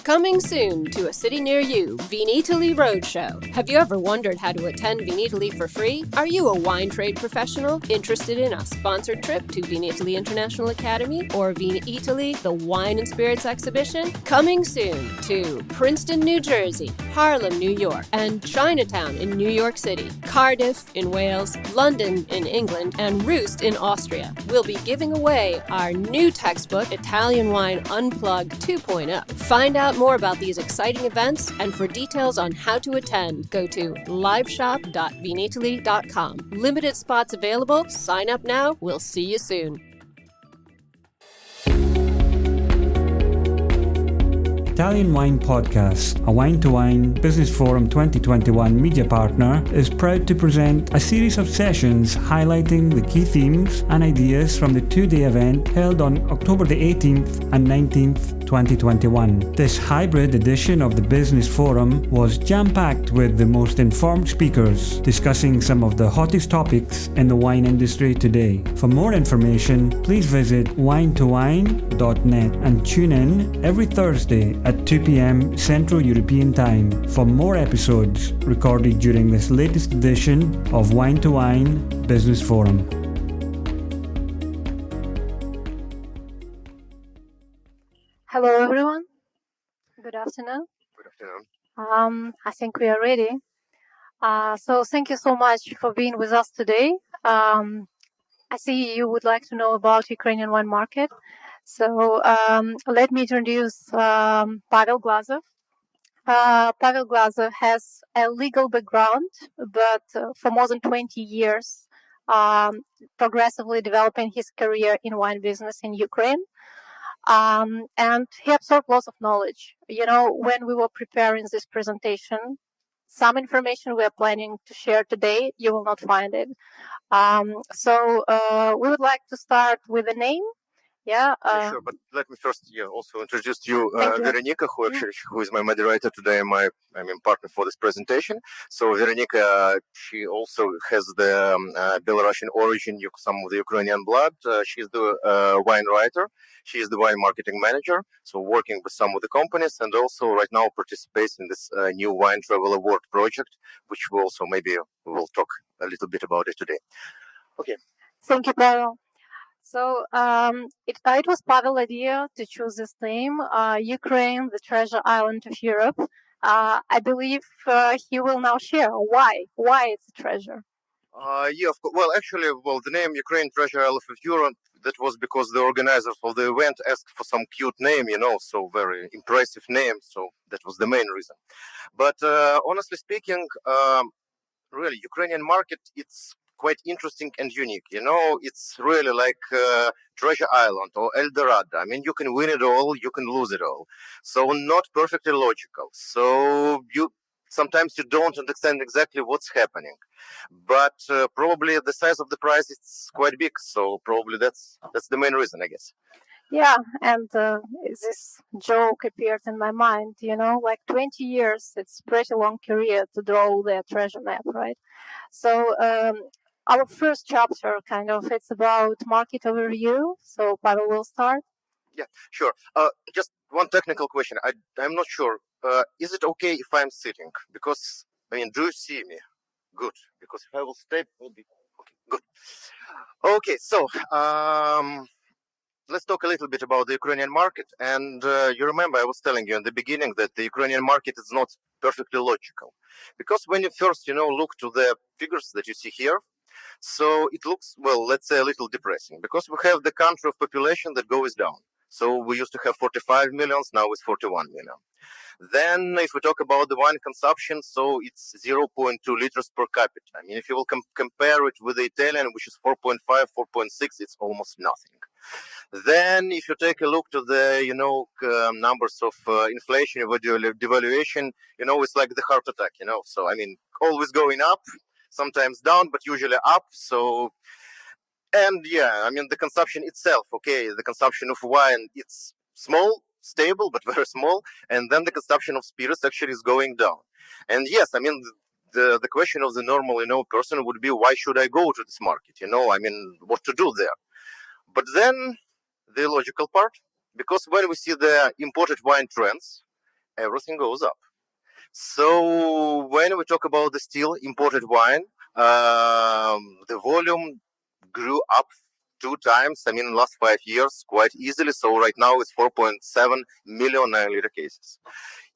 Coming soon to a city near you, Verona Italy Roadshow. Have you ever wondered how to attend Verona Italy for free? Are you a wine trade professional interested in a sponsored trip to Verona Italy International Academy or Verona Italy, the Wine and Spirits Exhibition? Coming soon to Princeton, New Jersey, Harlem, New York, and Chinatown in New York City, Cardiff in Wales, London in England, and Roost in Austria. We'll be giving away our new textbook, Italian Wine Unplugged 2.0. Find out more about these exciting events, and for details on how to attend, go to liveshop.venitaly.com. Limited spots available. Sign up now. We'll see you soon. Italian Wine Podcast, a Wine2wine Business Forum 2021 media partner, is proud to present a series of sessions highlighting the key themes and ideas from the two-day event held on October the 18th and 19th, 2021. This hybrid edition of the Business Forum was jam-packed with the most informed speakers discussing some of the hottest topics in the wine industry today. For more information, please visit wine2wine.net and tune in every Thursday at 2 p.m. Central European Time for more episodes recorded during this latest edition of Wine2Wine Business Forum. Hello everyone. Good afternoon. Good afternoon. I think we are ready. So thank you so much for being with us today. I see you would like to know about Ukrainian wine market. So let me introduce Pavel Glazov. Pavel Glazov has a legal background, but for more than 20 years, progressively developing his career in wine business in Ukraine. And he absorbed lots of knowledge. You know, when we were preparing this presentation, some information we are planning to share today, you will not find it. So we would like to start with a name. Yeah, sure. But let me first also introduce you, Veronica, who is my moderator today, my partner for this presentation. So Veronica, she also has the Belarusian origin, some of the Ukrainian blood. She's the wine writer. She is the wine marketing manager. So working with some of the companies, and also right now participates in this new Wine Travel Award project, which we also maybe we will talk a little bit about it today. Okay. Thank you, Pavel. So it was Pavel's idea to choose this name, Ukraine, the treasure island of Europe. I believe he will now share why it's a treasure. Yeah, of course. Well, actually, the name Ukraine Treasure Island of Europe, that was because the organizers of the event asked for some cute name, so very impressive name. So that was the main reason. But honestly speaking, really, Ukrainian market, it's quite interesting and unique. It's really like Treasure Island or El Dorado. I mean, you can win it all, you can lose it all. So not perfectly logical. So sometimes you don't understand exactly what's happening. But probably the size of the prize is quite big. So probably that's the main reason, I guess. Yeah, and this joke appeared in my mind, like 20 years, it's a pretty long career to draw their treasure map, right? So our first chapter, it's about market overview. So Pavel will start. Yeah, sure. Just one technical question. I'm not sure. Is it okay if I'm sitting? Because, do you see me? Good. Because if I will stay, it will be okay. Good. Okay, so let's talk a little bit about the Ukrainian market. And you remember I was telling you in the beginning that the Ukrainian market is not perfectly logical. Because when you first, look to the figures that you see here, so it looks, let's say a little depressing. Because we have the country of population that goes down. So we used to have 45 millions, now it's 41 million. Then if we talk about the wine consumption, so it's 0.2 liters per capita. I mean, if you will compare it with the Italian, which is 4.5, 4.6, it's almost nothing. Then if you take a look to the, numbers of inflation, devaluation, it's like the heart attack, So, always going up, sometimes down, but usually up. So, and the consumption itself, the consumption of wine, it's small, stable, but very small. And then the consumption of spirits actually is going down. And yes, the question of the normal, person would be, why should I go to this market? What to do there? But then the logical part, because when we see the imported wine trends, everything goes up. So when we talk about the still imported wine, the volume grew up 2 times. I mean, in the last 5 years, quite easily. So right now it's 4.7 million 9-liter cases.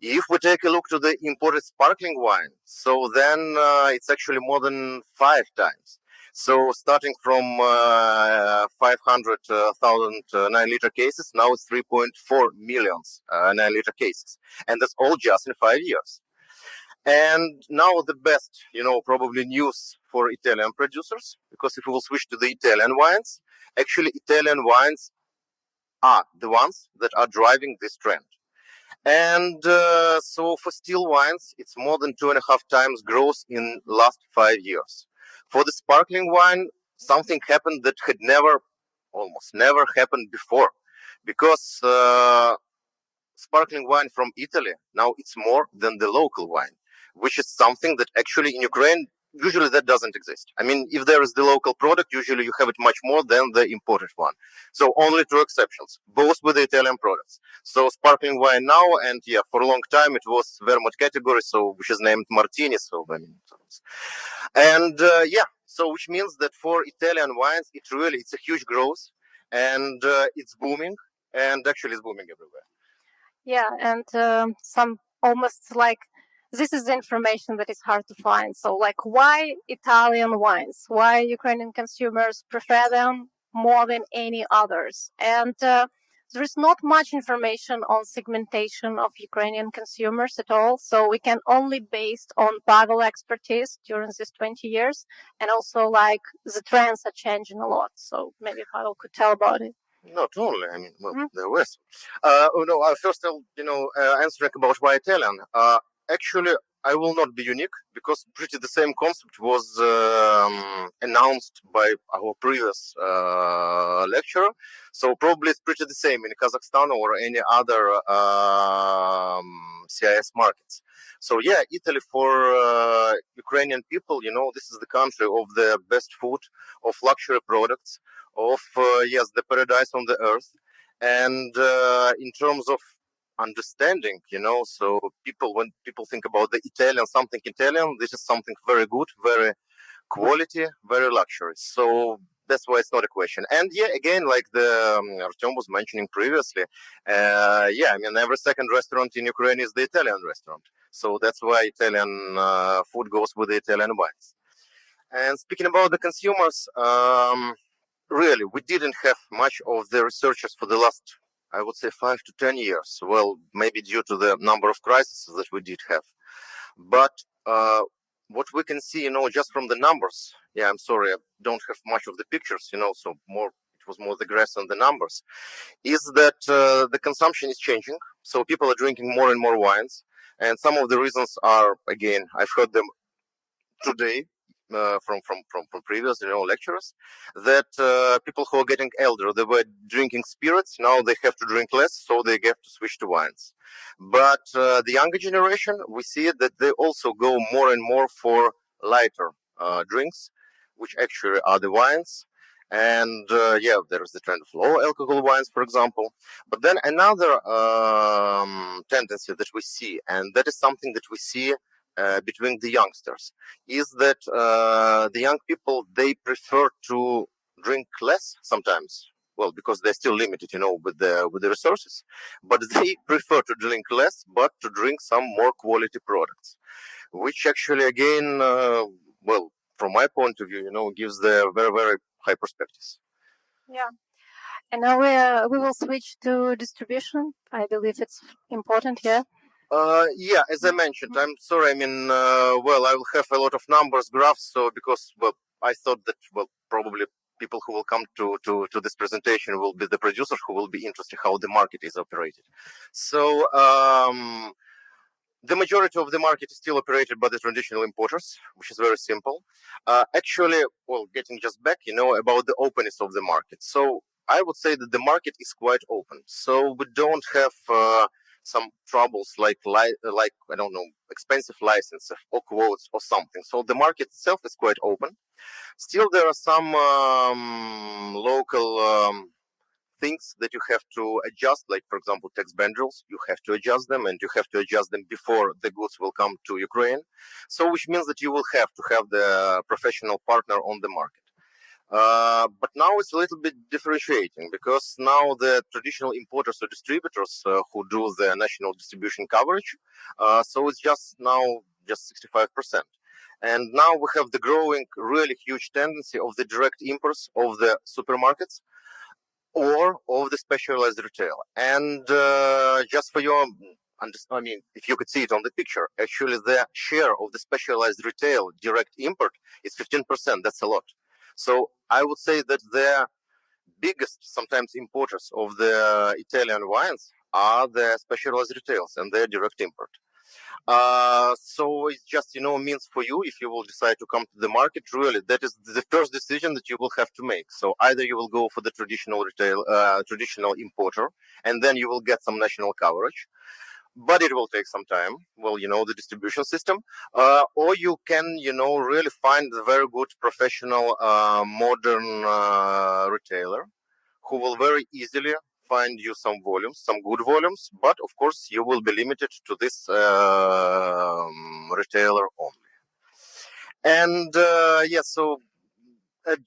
If we take a look to the imported sparkling wine, so then it's actually more than 5 times. So starting from 500,000 9-liter cases, now it's 3.4 million 9-liter cases. And that's all just in 5 years. And now the best, probably news for Italian producers, because if we will switch to the Italian wines, actually Italian wines are the ones that are driving this trend. And so for still wines, it's more than 2.5 times growth in last 5 years. For the sparkling wine, something happened that had almost never happened before, because sparkling wine from Italy, now it's more than the local wine, which is something that actually in Ukraine, usually that doesn't exist. I mean, if there is the local product, usually you have it much more than the imported one. So only 2 exceptions, both with the Italian products. So sparkling wine now, and for a long time it was vermouth category, so which is named Martini. So I mean, and so which means that for Italian wines, it's a huge growth, and it's booming, and actually it's booming everywhere. Yeah, and some almost like this is the information that is hard to find. So, like, why Italian wines? Why Ukrainian consumers prefer them more than any others? And there is not much information on segmentation of Ukrainian consumers at all. So we can only based on Pavel expertise during these 20 years, and also like the trends are changing a lot. So maybe Pavel could tell about it. Not only, I mean, well, there was. First, answering about why Italian. Actually, I will not be unique, because pretty the same concept was announced by our previous lecturer. So probably it's pretty the same in Kazakhstan or any other CIS markets. So Italy for Ukrainian people, this is the country of the best food, of luxury products, of the paradise on the earth. And in terms of understanding, so when people think about something Italian, this is something very good, very quality, very luxury. So that's why it's not a question. And again, like the Artyom was mentioning previously, I mean, every second restaurant in Ukraine is the Italian restaurant. So that's why Italian food goes with the Italian wines. And speaking about the consumers, really, we didn't have much of the researchers for the last, I would say, 5 to 10 years. Well, maybe due to the number of crises that we did have. But what we can see, just from the numbers, I'm sorry, I don't have much of the pictures, so it was more the graphs and the numbers, is that the consumption is changing. So people are drinking more and more wines. And some of the reasons are, again, I've heard them today from previous lecturers, that people who are getting elder, they were drinking spirits, now they have to drink less, so they have to switch to wines. But the younger generation, we see that they also go more and more for lighter drinks, which actually are the wines. And there is the trend of low alcohol wines, for example. But then another tendency that we see, and that is something that we see between the youngsters, is that the young people, they prefer to drink less sometimes. Well, because they're still limited, with the resources. But they prefer to drink less, but to drink some more quality products, which actually, again, from my point of view, gives the very, very high perspectives. Yeah. And now we will switch to distribution. I believe it's important here. As I mentioned, I'm sorry. I mean, I will have a lot of numbers, graphs. So because, I thought that, probably people who will come to this presentation will be the producers who will be interested how the market is operated. So the majority of the market is still operated by the traditional importers, which is very simple. Actually, getting just back, about the openness of the market. So I would say that the market is quite open. So we don't have some troubles like I don't know, expensive licenses or quotes or something. So the market itself is quite open. Still, there are some local things that you have to adjust, like, for example, tax banderils, you have to adjust them, and you have to adjust them before the goods will come to Ukraine. So, which means that you will have to have the professional partner on the market. But now it's a little bit differentiating, because now the traditional importers or distributors who do the national distribution coverage, so it's just 65%. And now we have the growing, really huge tendency of the direct imports of the supermarkets or of the specialized retail. And just for your if you could see it on the picture, actually the share of the specialized retail direct import is 15%. That's a lot. So I would say that the biggest sometimes importers of the Italian wines are the specialized retails and their direct import. So it's just, means for you, if you will decide to come to the market, really, that is the first decision that you will have to make. So either you will go for the traditional retail, traditional importer, and then you will get some national coverage, but it will take some time. Well, the distribution system, or you can, really find a very good professional, modern retailer who will very easily find you some good volumes, but of course you will be limited to this retailer only. And so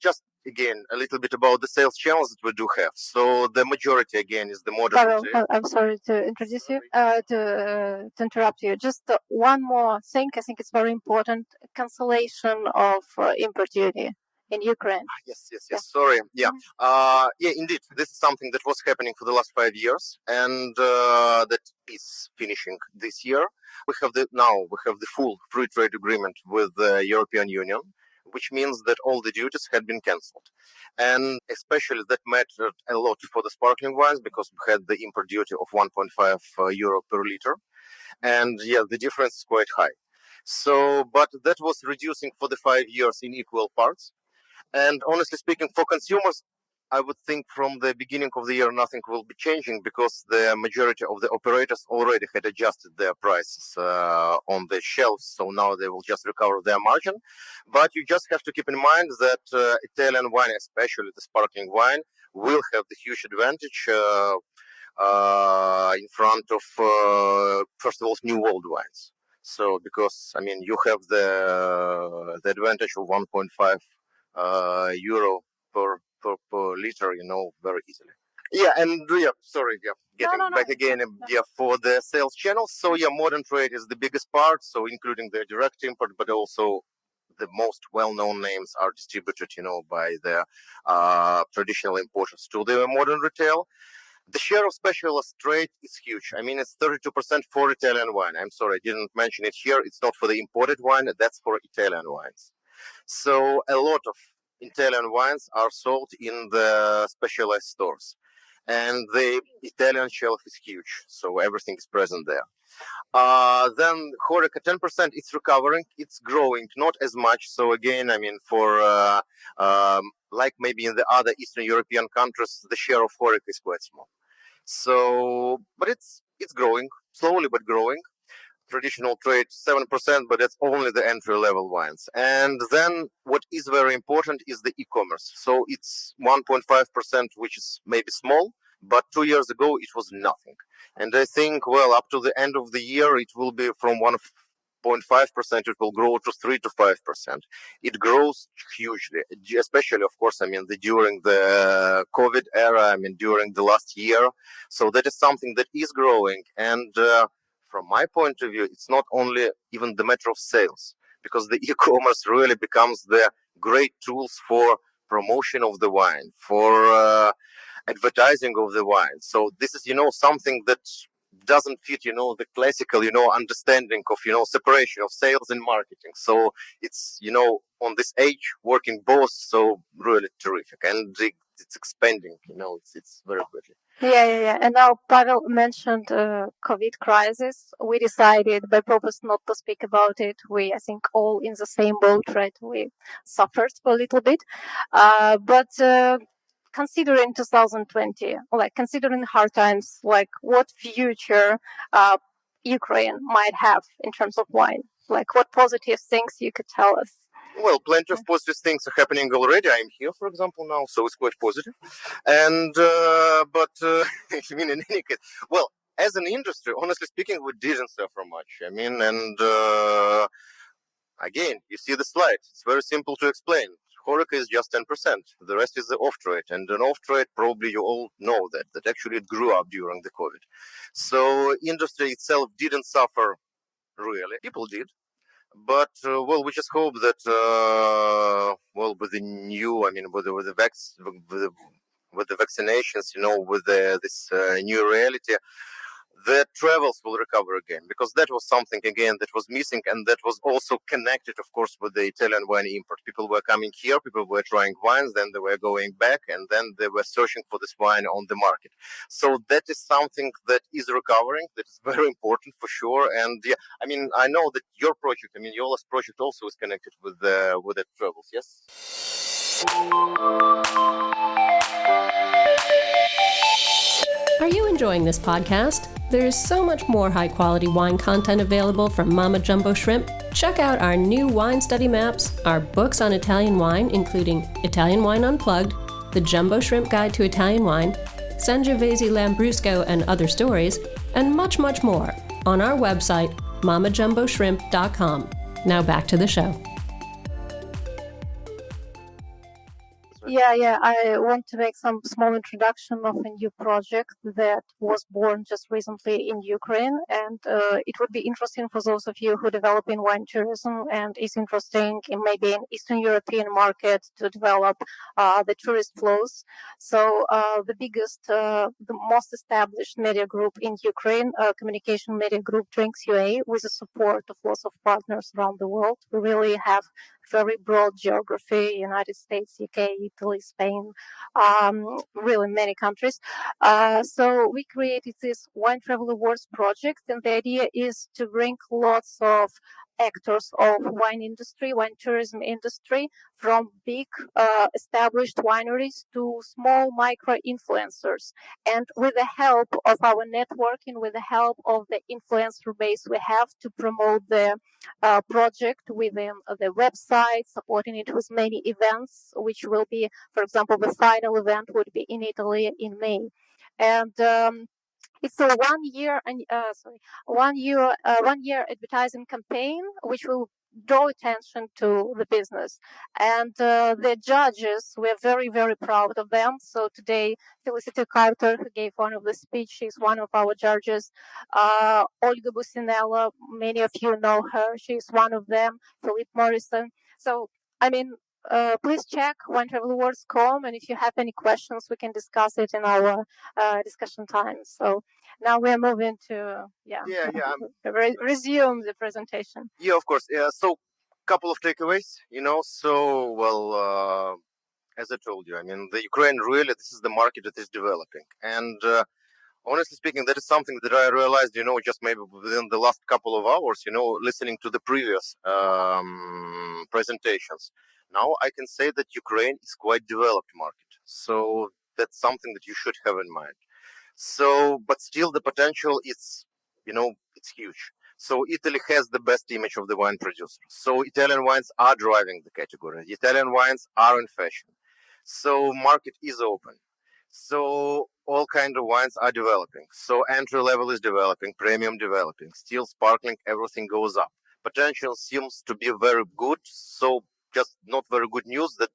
just again a little bit about the sales channels that we do have. So the majority again is the modern Pavel, I'm sorry to introduce you, to interrupt you. Just one more thing. I think it's very important: cancellation of import duty in Ukraine. Yes. Sorry. Yeah. Indeed. This is something that was happening for the last 5 years, and that is finishing this year. We have the full free trade agreement with the European Union, which means that all the duties had been cancelled. And especially that mattered a lot for the sparkling wines, because we had the import duty of 1.5 euro per liter. And the difference is quite high. So, but that was reducing for the 5 years in equal parts. And honestly speaking, for consumers, I would think from the beginning of the year, nothing will be changing, because the majority of the operators already had adjusted their prices on the shelves. So now they will just recover their margin. But you just have to keep in mind that Italian wine, especially the sparkling wine, will have the huge advantage in front of, first of all, new world wines. So because, you have the advantage of 1.5 euro per liter, very easily. Getting back again, for the sales channels. So modern trade is the biggest part, so including the direct import, but also the most well-known names are distributed, by the traditional importers to the modern retail. The share of specialist trade is huge. It's 32% for Italian wine. I'm sorry, I didn't mention it here. It's not for the imported wine, that's for Italian wines. So a lot of Italian wines are sold in the specialized stores. And the Italian shelf is huge, so everything is present there. Then Horeca 10%, it's recovering, it's growing, not as much. So again, for like maybe in the other Eastern European countries, the share of Horeca is quite small. So, but it's growing, slowly but growing. Traditional trade 7%, but that's only the entry level wines. And then what is very important is the e-commerce. So it's 1.5%, which is maybe small, but 2 years ago it was nothing. And I think, up to the end of the year, it will be from 1.5%, it will grow to 3 to 5%. It grows hugely, especially, of course, during the COVID era, during the last year. So that is something that is growing. And from my point of view, it's not only even the matter of sales, because the e-commerce really becomes the great tools for promotion of the wine, for advertising of the wine. So this is, something that doesn't fit, the classical, understanding of, separation of sales and marketing. So it's, on this age, working both, so really terrific. And it's expanding, it's very quickly. Yeah. And now Pavel mentioned COVID crisis. We decided by purpose not to speak about it. We, I think, all in the same boat, right? We suffered for a little bit. But considering 2020, considering hard times, what future Ukraine might have in terms of wine? What positive things you could tell us? Well, plenty of positive things are happening already. I'm here, for example, now, so it's quite positive. And but I mean, in any case, well, as an industry, honestly speaking, we didn't suffer much. I mean, and again, you see the slide. It's very simple to explain. Horeca is just 10%. The rest is the off-trade. And an off-trade, probably you all know that actually it grew up during the COVID. So industry itself didn't suffer really. People did. But well, we just hope that well, with the new, I mean, with the vaccinations, with this new reality, the travels will recover again, because that was something again that was missing, and that was also connected, of course, with the Italian wine import. People were coming here, people were trying wines, then they were going back, and then they were searching for this wine on the market. So that is something that is recovering. That is very important for sure. And yeah, I mean, I know that your project, I mean, Yola's project also is connected with the travels. Yes. Are you enjoying this podcast? There is so much more high-quality wine content available from Mama Jumbo Shrimp. Check out our new wine study maps, our books on Italian wine, including Italian Wine Unplugged, The Jumbo Shrimp Guide to Italian Wine, Sangiovese Lambrusco and Other Stories, and much, much more on our website, mamajumboshrimp.com. Now back to the show. Yeah, I want to make some small introduction of a new project that was born just recently in Ukraine, and it would be interesting for those of you who develop in wine tourism, and is interesting in maybe an Eastern European market to develop the tourist flows. So the most established media group in Ukraine, communication media group Drinks UA, with the support of lots of partners around the world. We really have very broad geography: United States, UK, Italy, Spain, really many countries. So we created this Wine Travel Awards project, and the idea is to bring lots of actors of wine industry, wine tourism industry, from big established wineries to small micro influencers. And with the help of our networking, with the help of the influencer base we have, to promote the project within the website, supporting it with many events, which will be, for example, the final event would be in Italy in May. And it's a 1 year advertising campaign which will draw attention to the business. And the judges, we're very, very proud of them. So today, Felicity Carter, who gave one of the speech, she's one of our judges. Olga Businella, many of you know her, she's one of them. Philip Morrison. So, I mean, please check winetravelAwards.com, and if you have any questions, we can discuss it in our discussion time. So now we're moving to resume the presentation. Yeah, of course. Yeah, so couple of takeaways. So well, as I told you, I mean, the Ukraine really, this is the market that is developing, and honestly speaking, that is something that I realized, just maybe within the last couple of hours, listening to the previous presentations. Now I can say that Ukraine is quite developed market. So that's something that you should have in mind. So, but still the potential is, it's huge. So Italy has the best image of the wine producer. So Italian wines are driving the category. Italian wines are in fashion. So market is open. So all kind of wines are developing. So entry level is developing, premium developing, still sparkling, everything goes up. Potential seems to be very good. So just not very good news that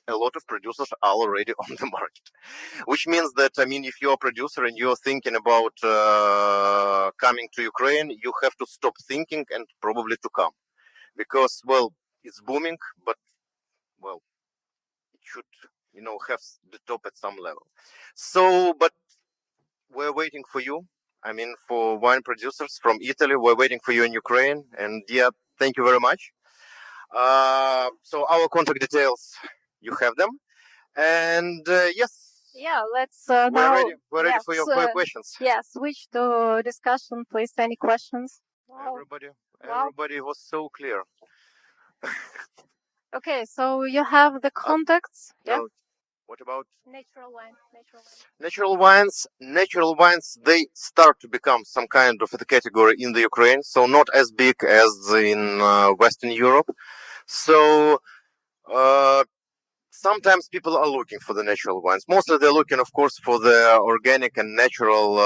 a lot of producers are already on the market, which means that, I mean, if you're a producer and you're thinking about coming to Ukraine, you have to stop thinking and probably to come, because, well, it's booming, but, well, it should, have the top at some level. So, but we're waiting for you. I mean, for wine producers from Italy, we're waiting for you in Ukraine. And yeah, thank you very much. So our contact details, you have them. And yes. Yeah, let's we're now. Ready for your questions. Yeah, switch to discussion, please. Any questions? Everybody was so clear. Okay, so you have the contacts. No, what about natural wine? Natural wines, they start to become some kind of a category in the Ukraine, so not as big as in Western Europe. So sometimes people are looking for the natural wines. Mostly they're looking, of course, for the organic and natural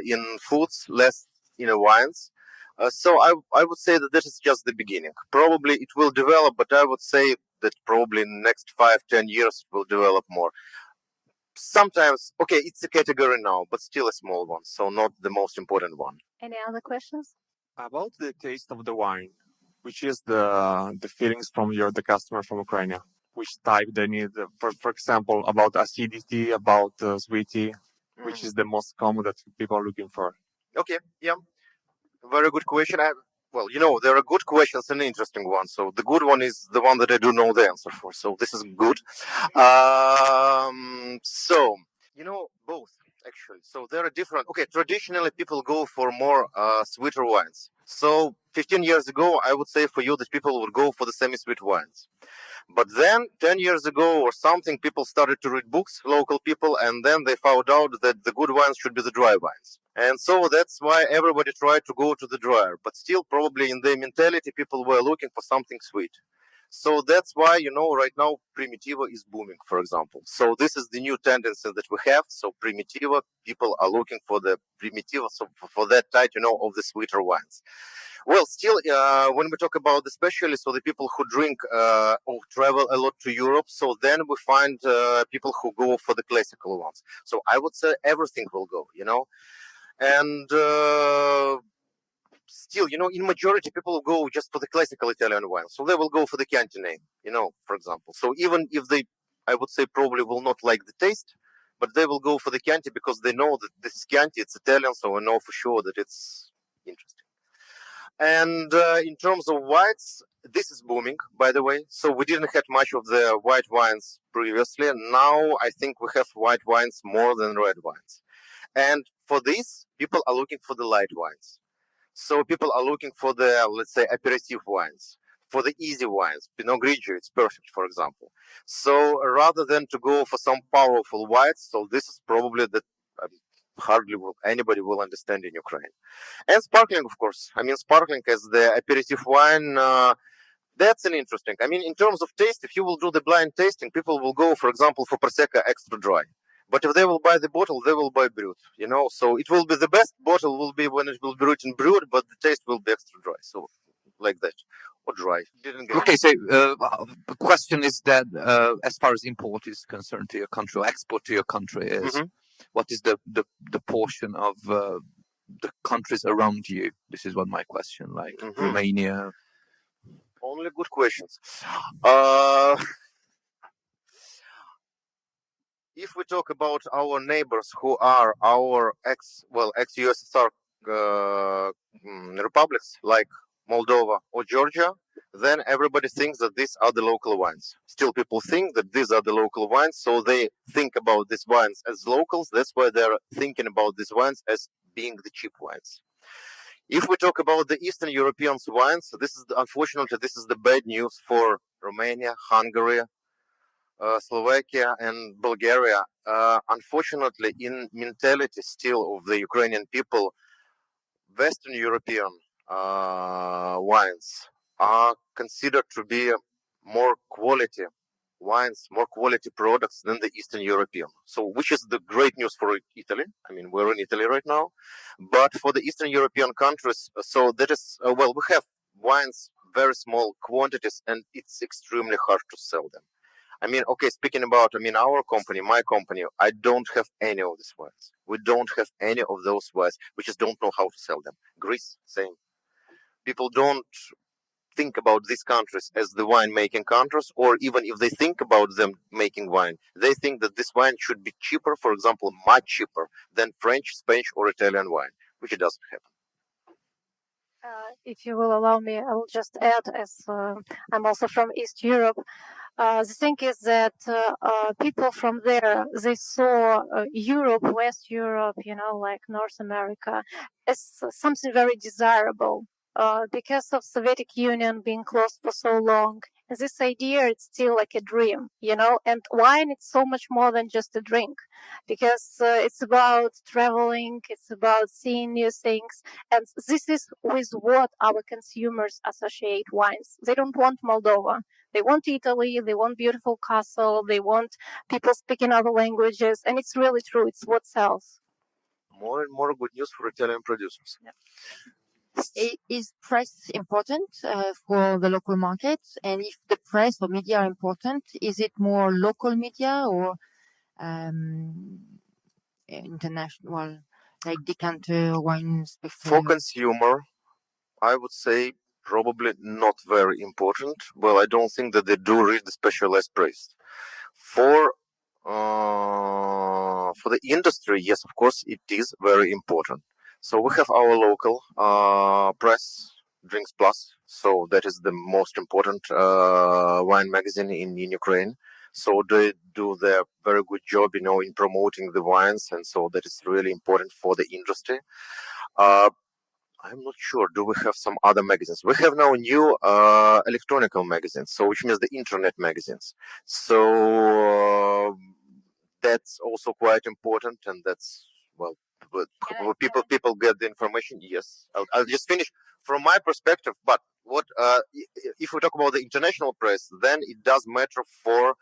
in foods, less in wines. So I would say that this is just the beginning. Probably it will develop, but I would say that probably in the next 5-10 years it will develop more. Sometimes, okay, it's a category now, but still a small one, so not the most important one. Any other questions? About the taste of the wine, which is the feelings from the customer from Ukraine, which type they need. For example, about acidity, about sweetie, which is the most common that people are looking for. Okay, yeah, very good question. Well, there are good questions and interesting ones. So the good one is the one that I do know the answer for. So this is good. So both actually. So there are different. Okay, traditionally people go for more sweeter wines. So 15 years ago, I would say for you that people would go for the semi-sweet wines. But then 10 years ago or something, people started to read books, local people, and then they found out that the good wines should be the dry wines. And so that's why everybody tried to go to the drier. But still, probably in their mentality, people were looking for something sweet. So that's why, right now, Primitiva is booming, for example. So this is the new tendency that we have. So Primitiva, people are looking for the Primitiva, so for that type, of the sweeter wines. Well, still, when we talk about especially, so the people who drink or travel a lot to Europe, so then we find people who go for the classical ones. So I would say everything will go, and still, in majority, people will go just for the classical Italian wine. So they will go for the Chianti name, for example. So even if they, I would say, probably will not like the taste, but they will go for the Chianti because they know that this is Chianti, it's Italian, so I know for sure that it's interesting. And in terms of whites, this is booming, by the way. So we didn't have much of the white wines previously. Now I think we have white wines more than red wines. And for this, people are looking for the light wines. So people are looking for the, let's say, aperitif wines, for the easy wines. Pinot Grigio, it's perfect, for example. So rather than to go for some powerful whites, so this is probably the hardly anybody will understand in Ukraine. And sparkling, of course. I mean, sparkling as the aperitif wine, that's an interesting. I mean, in terms of taste, if you will do the blind tasting, people will go, for example, for Prosecco extra dry. But if they will buy the bottle, they will buy brut, So it will be the best bottle will be when it will be written brut, but the taste will be extra dry. So like that. Or dry. Didn't get Okay, so the question is that as far as import is concerned to your country, or export to your country is, what is the portion of the countries around you? This is what my question, like Romania. Only good questions. If we talk about our neighbors who are our ex-USSR republics like Moldova or Georgia, then everybody thinks that these are the local wines. Still, people think that these are the local wines, so they think about these wines as locals. That's why they're thinking about these wines as being the cheap wines. If we talk about the Eastern European wines, unfortunately, this is the bad news for Romania, Hungary, Slovakia and Bulgaria. Unfortunately, in mentality still of the Ukrainian people, Western European wines are considered to be more quality wines, more quality products than the Eastern European. So, which is the great news for Italy. I mean, we're in Italy right now, but for the Eastern European countries, so that is we have wines very small quantities, and it's extremely hard to sell them. I mean, okay, speaking about, our company, my company, I don't have any of these wines. We don't have any of those wines. We just don't know how to sell them. Greece, same. People don't think about these countries as the wine-making countries, or even if they think about them making wine, they think that this wine should be cheaper, for example, much cheaper than French, Spanish, or Italian wine, which it doesn't happen. If you will allow me, I will just add, as I'm also from East Europe. The thing is that people from there, they saw Europe, West Europe, like North America, as something very desirable because of Soviet Union being closed for so long this idea, it's still like a dream, and wine, it's so much more than just a drink, because it's about traveling, it's about seeing new things, and this is with what our consumers associate wines. They don't want Moldova, they want Italy, they want beautiful castle, they want people speaking other languages, and it's really true, it's what sells. More and more good news for Italian producers. Yeah. Is press important for the local market? And if the press or media are important, is it more local media or international, like Decanter, Wine Spectrum? For consumer, I would say probably not very important. Well, I don't think that they do read the specialized press. For the industry, yes, of course, it is very important. So we have our local press, Drinks Plus. So that is the most important wine magazine in Ukraine. So they do their very good job, in promoting the wines, and so that is really important for the industry. I'm not sure. Do we have some other magazines? We have now new electronical magazines, so which means the internet magazines. So that's also quite important, and that's people get the information. Yes, I'll just finish from my perspective. But what if we talk about the international press, then it does matter for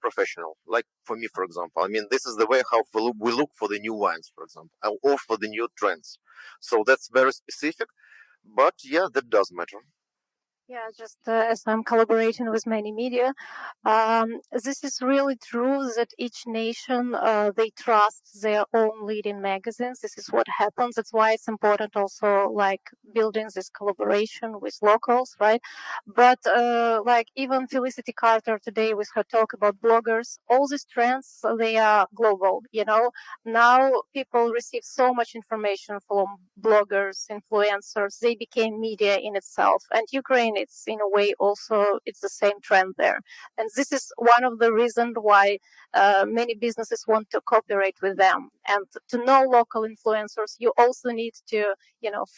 professional, like for me, for example. I mean, this is the way how we look for the new wines, for example, or for the new trends. So that's very specific, but yeah, that does matter. Yeah, just as I'm collaborating with many media, this is really true that each nation, they trust their own leading magazines. This is what happens. That's why it's important also, like, building this collaboration with locals, right? But like even Felicity Carter today with her talk about bloggers, all these trends, they are global, Now people receive so much information from bloggers, influencers. They became media in itself. And Ukraine, it's in a way also, it's the same trend there. And this is one of the reasons why many businesses want to cooperate with them. And to know local influencers, you also need to,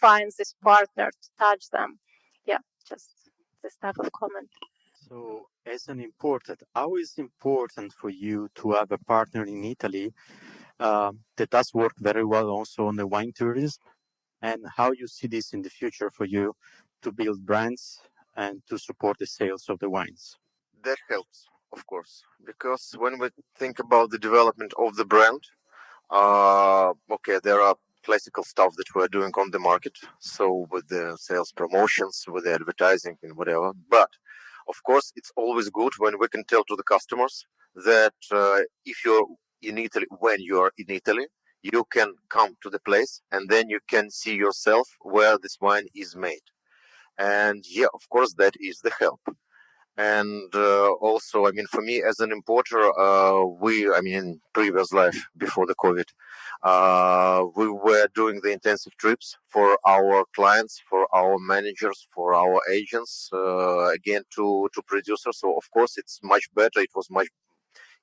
find this partner to touch them. Yeah, just this type of comment. So, as an importer, how is important for you to have a partner in Italy that does work very well also on the wine tourism, and how you see this in the future for you to build brands and to support the sales of the wines? That helps, of course, because when we think about the development of the brand, okay, there are classical stuff that we're doing on the market, so with the sales promotions, with the advertising and whatever. But of course, it's always good when we can tell to the customers that if you're in Italy, when you're in Italy, you can come to the place and then you can see yourself where this wine is made. And yeah, of course, that is the help. And also, I mean, for me as an importer, in previous life before the COVID, we were doing the intensive trips for our clients, for our managers, for our agents, again to producers. So of course, it's much better. It was much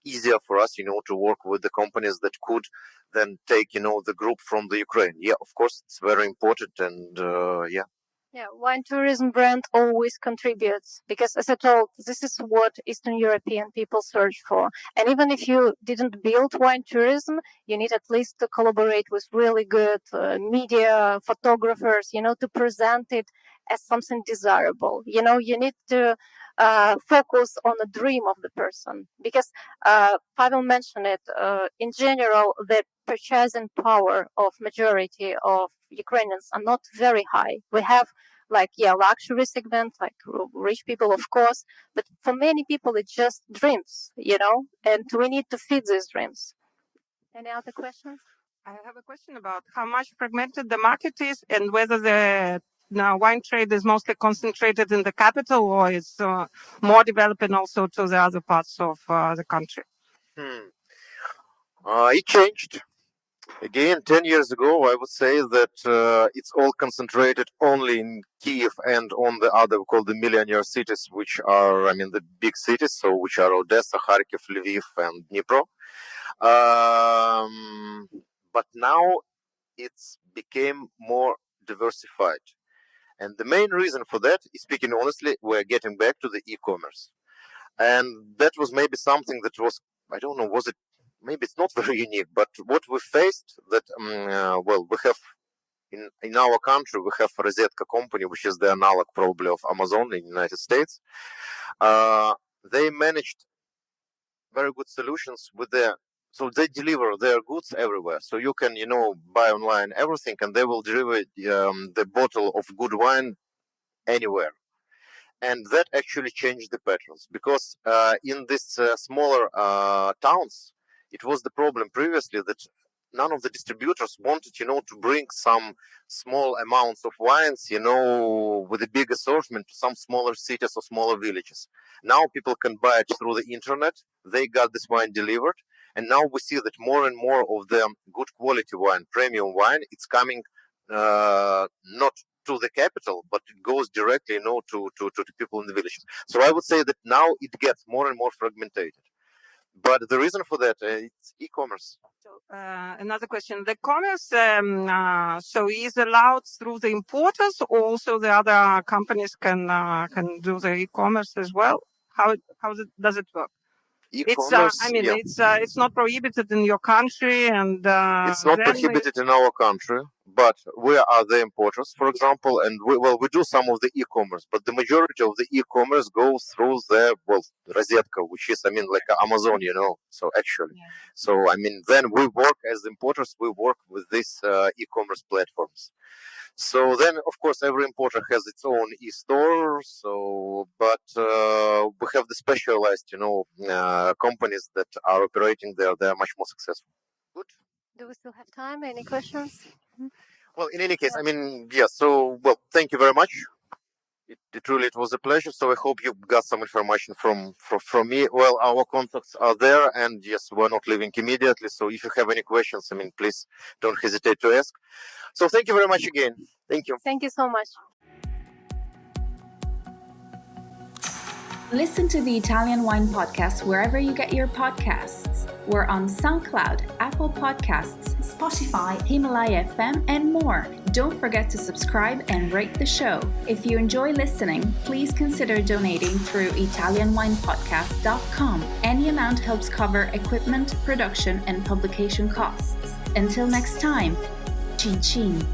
easier for us, to work with the companies that could then take, the group from the Ukraine. Yeah, of course, it's very important, and yeah. Yeah, wine tourism brand always contributes because, as I told, this is what Eastern European people search for. And even if you didn't build wine tourism, you need at least to collaborate with really good media photographers, to present it as something desirable. You need to focus on the dream of the person because Pavel mentioned it. In general, the purchasing power of majority of Ukrainians are not very high. We have luxury segment, like rich people, of course, but for many people, it's just dreams, and we need to feed these dreams. Any other questions? I have a question about how much fragmented the market is and whether the wine trade is mostly concentrated in the capital or is more developing also to the other parts of the country. It changed. Again, 10 years ago, I would say that it's all concentrated only in Kiev and on the other, we call the millionaire cities, which are, the big cities, so which are Odessa, Kharkiv, Lviv, and Dnipro. But now it's became more diversified. And the main reason for that, speaking honestly, we're getting back to the e-commerce. And that was maybe something that was, I don't know, was it, maybe it's not very unique, but what we faced that, we have, in our country, we have Rosetka company, which is the analog probably of Amazon in the United States. They managed very good solutions with so they deliver their goods everywhere. So you can, buy online everything, and they will deliver the bottle of good wine anywhere. And that actually changed the patterns, because in these smaller towns, it was the problem previously that none of the distributors wanted, to bring some small amounts of wines, with a big assortment to some smaller cities or smaller villages. Now people can buy it through the internet. They got this wine delivered. And now we see that more and more of the good quality wine, premium wine, it's coming not to the capital, but it goes directly, to people in the villages. So I would say that now it gets more and more fragmented. But the reason for that, it's e-commerce. So, another question: the commerce so is allowed through the importers, or also the other companies can do the e-commerce as well? How does it work? E-commerce, it's not prohibited in your country, and it's not prohibited in our country, but we are the importers, for example, and we do some of the e-commerce, but the majority of the e-commerce goes through the Rosetka, which is like Amazon, So actually, then we work as importers. We work with these e-commerce platforms. So then, of course, every importer has its own e-store. But we have the specialized, companies that are operating there. They are much more successful. Good. Do we still have time? Any questions? Well, in any case, So, thank you very much. It was a pleasure. So I hope you got some information from me. Well, our contacts are there, and yes, we're not leaving immediately. So if you have any questions, please don't hesitate to ask. So thank you very much again. Thank you. Thank you so much. Listen to the Italian Wine Podcast wherever you get your podcasts. We're on SoundCloud, Apple Podcasts, Spotify, Himalaya FM, and more. Don't forget to subscribe and rate the show. If you enjoy listening, please consider donating through ItalianWinePodcast.com. Any amount helps cover equipment, production, and publication costs. Until next time, Cin Cin.